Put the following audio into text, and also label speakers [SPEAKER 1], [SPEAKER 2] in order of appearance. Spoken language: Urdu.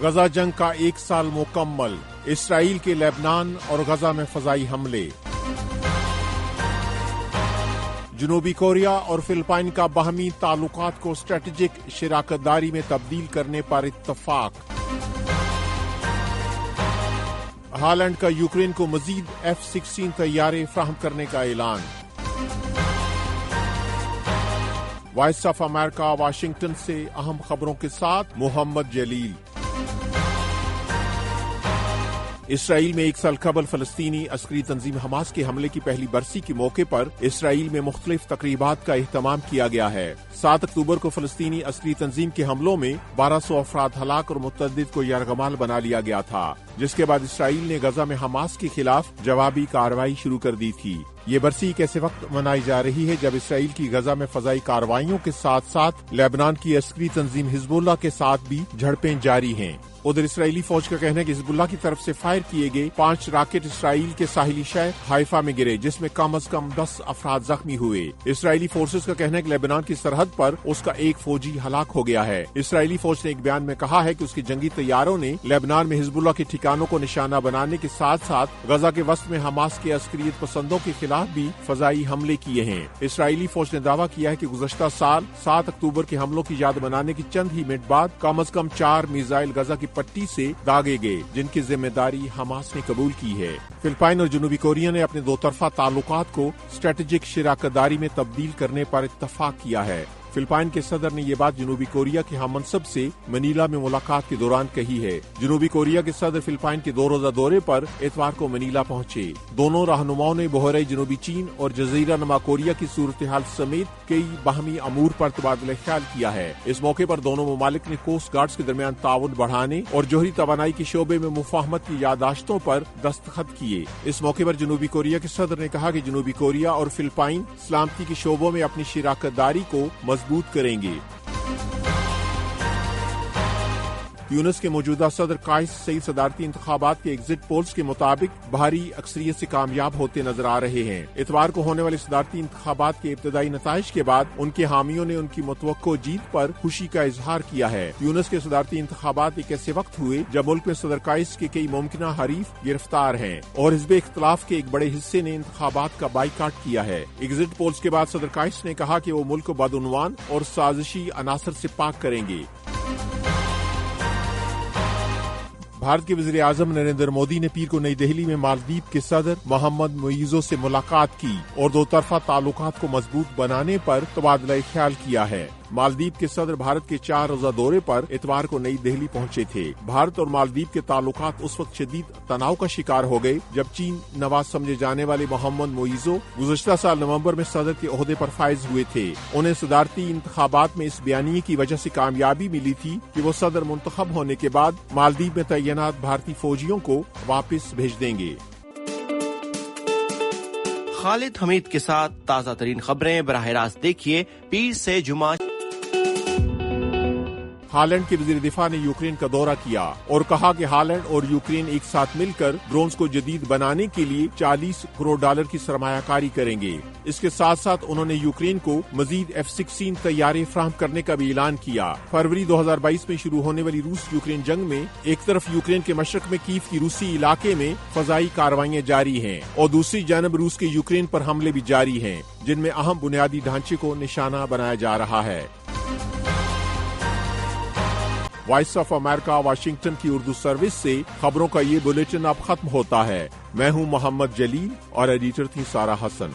[SPEAKER 1] غزہ جنگ کا 1 سال مکمل، اسرائیل کے لبنان اور غزہ میں فضائی حملے۔ جنوبی کوریا اور فلپائن کا باہمی تعلقات کو اسٹریٹجک شراکت داری میں تبدیل کرنے پر اتفاق۔ ہالینڈ کا یوکرین کو مزید F-16 طیارے فراہم کرنے کا اعلان۔ وائس آف امریکہ واشنگٹن سے اہم خبروں کے ساتھ محمد جلیل۔ اسرائیل میں 1 سال قبل فلسطینی عسکری تنظیم حماس کے حملے کی پہلی برسی کے موقع پر اسرائیل میں مختلف تقریبات کا اہتمام کیا گیا ہے۔ 7 اکتوبر کو فلسطینی عسکری تنظیم کے حملوں میں 1200 افراد ہلاک اور متعدد کو یرغمال بنا لیا گیا تھا، جس کے بعد اسرائیل نے غزہ میں حماس کے خلاف جوابی کارروائی شروع کر دی تھی۔ یہ برسی ایک ایسے وقت منائی جا رہی ہے جب اسرائیل کی غزہ میں فضائی کارروائیوں کے ساتھ ساتھ لبنان کی عسکری تنظیم حزب اللہ کے ساتھ بھی جھڑپیں جاری ہیں۔ ادھر اسرائیلی فوج کا کہنا ہے کہ حزب اللہ کی طرف سے فائر کیے گئے 5 راکٹ اسرائیل کے ساحلی شہر حائفہ میں گرے، جس میں کم از کم 10 افراد زخمی ہوئے۔ اسرائیلی فورسز کا کہنا ہے کہ لبنان کی سرحد پر اس کا ایک فوجی ہلاک ہو گیا ہے۔ اسرائیلی فوج نے ایک بیان میں کہا ہے کہ اس کے جنگی طیاروں نے لبنان میں حزب اللہ کے ٹھکانوں کو نشانہ بنانے کے ساتھ ساتھ غزہ کے وسط میں حماس کے عسکریت پسندوں کے خلاف بھی فضائی حملے کیے ہیں۔ اسرائیلی فوج نے دعویٰ کیا ہے کہ گزشتہ سال 7 اکتوبر کے حملوں کی یاد منانے کے چند ہی منٹ بعد کم از کم 4 میزائل غزہ کی پٹی سے داغے گئے، جن کی ذمہ داری حماس نے قبول کی ہے۔ فلپائن اور جنوبی کوریا نے اپنے 2 طرفہ تعلقات کو اسٹریٹجک شراکت داری میں تبدیل کرنے پر اتفاق کیا ہے۔ فلپائن کے صدر نے یہ بات جنوبی کوریا کے ہم منصب سے منیلا میں ملاقات کے دوران کہی ہے۔ جنوبی کوریا کے صدر فلپائن کے 2 روزہ دورے پر اتوار کو منیلا پہنچے۔ دونوں رہنماؤں نے بحیرہ جنوبی چین اور جزیرہ نما کوریا کی صورتحال سمیت کئی باہمی امور پر تبادلہ خیال کیا ہے۔ اس موقع پر دونوں ممالک نے کوسٹ گارڈز کے درمیان تعاون بڑھانے اور جوہری توانائی کے شعبے میں مفاہمت کی یادداشتوں پر دستخط کیے۔ اس موقع پر جنوبی کوریا کے صدر نے کہا کہ جنوبی کوریا اور فلپائن سلامتی کے شعبوں میں اپنی شراکت داری کو مضبوط کریں گے۔ تیونس کے موجودہ صدر قائس سعید صدارتی انتخابات کے ایگزٹ پولز کے مطابق بھاری اکثریت سے کامیاب ہوتے نظر آ رہے ہیں۔ اتوار کو ہونے والے صدارتی انتخابات کے ابتدائی نتائج کے بعد ان کے حامیوں نے ان کی متوقع جیت پر خوشی کا اظہار کیا ہے۔ تیونس کے صدارتی انتخابات ایک ایسے وقت ہوئے جب ملک میں صدر قائس کے کئی ممکنہ حریف گرفتار ہیں اور حزب اختلاف کے ایک بڑے حصے نے انتخابات کا بائیکاٹ کیا ہے۔ ایگزٹ پولز کے بعد صدر قائس نے کہا کہ وہ ملک کو بدعنوان اور سازشی عناصر سے پاک کریں گے۔ بھارت کے وزیر اعظم نریندر مودی نے پیر کو نئی دہلی میں مالدیپ کے صدر محمد معیزو سے ملاقات کی اور 2 طرفہ تعلقات کو مضبوط بنانے پر تبادلہ خیال کیا ہے۔ مالدیپ کے صدر بھارت کے 4 روزہ دورے پر اتوار کو نئی دہلی پہنچے تھے۔ بھارت اور مالدیپ کے تعلقات اس وقت شدید تناؤ کا شکار ہو گئے جب چین نواز سمجھے جانے والے محمد معیزو گزشتہ سال نومبر میں صدر کے عہدے پر فائز ہوئے تھے۔ انہیں صدارتی انتخابات میں اس بیانیے کی وجہ سے کامیابی ملی تھی کہ وہ صدر منتخب ہونے کے بعد مالدیپ میں تعینات بھارتی فوجیوں کو واپس بھیج دیں گے۔
[SPEAKER 2] خالد حمید کے ساتھ تازہ ترین خبریں براہ راست دیکھیے پیر سے جمعہ۔
[SPEAKER 1] ہالینڈ کے وزیر دفاع نے یوکرین کا دورہ کیا اور کہا کہ ہالینڈ اور یوکرین ایک ساتھ مل کر ڈرونز کو جدید بنانے کے لیے $40 کروڑ کی سرمایہ کاری کریں گے۔ اس کے ساتھ ساتھ انہوں نے یوکرین کو مزید F-16 طیارے فراہم کرنے کا بھی اعلان کیا۔ فروری 2022 میں شروع ہونے والی روس یوکرین جنگ میں ایک طرف یوکرین کے مشرق میں کیف کی روسی علاقے میں فضائی کارروائیاں جاری ہیں اور دوسری جانب روس کے یوکرین پر حملے بھی جاری ہیں، جن میں اہم بنیادی ڈھانچے کو نشانہ بنایا جا رہا ہے۔ وائس آف امریکہ واشنگٹن کی اردو سروس سے خبروں کا یہ بلیٹن اب ختم ہوتا ہے۔ میں ہوں محمد جلیل اور ایڈیٹر تھی سارہ حسن۔